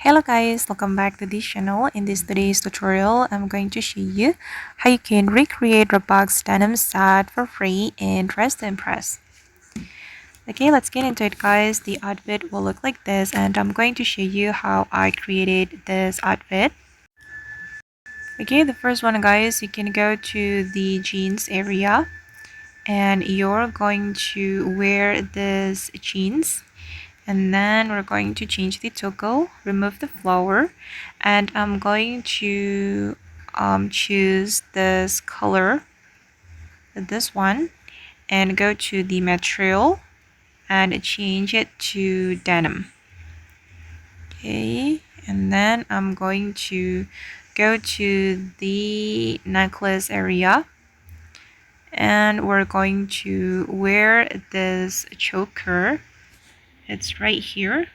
Hello guys, welcome back to this channel. In this today's tutorial, I'm going to show you how you can recreate Robux Denim Set for free in Dress to Impress. Okay, let's get into it guys. The outfit will look like this and I'm going to show you how I created this outfit. Okay, the first one guys, you can go to the jeans area and you're going to wear this jeans. And then we're going to change the toggle, remove the flower, and I'm going to choose this color, this one, and go to the material and change it to denim. Okay, and then I'm going to go to the necklace area and we're going to wear this choker. It's right here.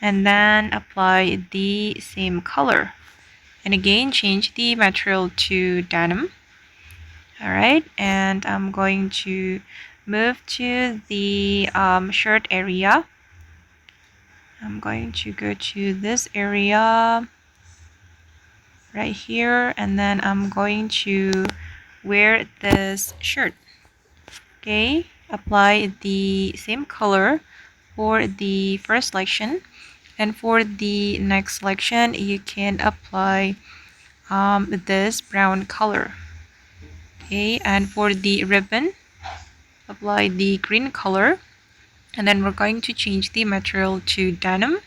And then apply the same color and again change the material to denim. Alright, and I'm going to move to the shirt area. I'm going to go to this area right here and then I'm going to wear this shirt. Okay, apply the same color for the first selection. And for the next selection, you can apply this brown color. Okay, and for the ribbon, apply the green color. And then we're going to change the material to denim.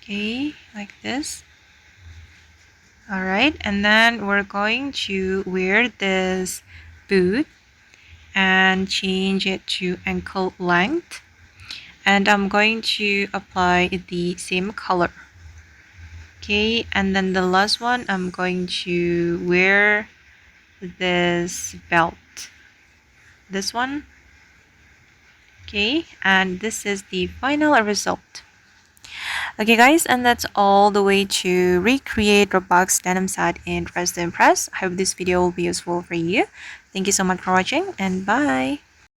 Okay, like this. Alright, and then we're going to wear this boot and change it to ankle length. And I'm going to apply the same color. Okay, and then the last one, I'm going to wear this belt, this one. Okay, and this is the final result. Okay guys, and that's all the way to recreate Robux Denim Set in Dress to Impress. I hope this video will be useful for you. Thank you so much for watching and bye.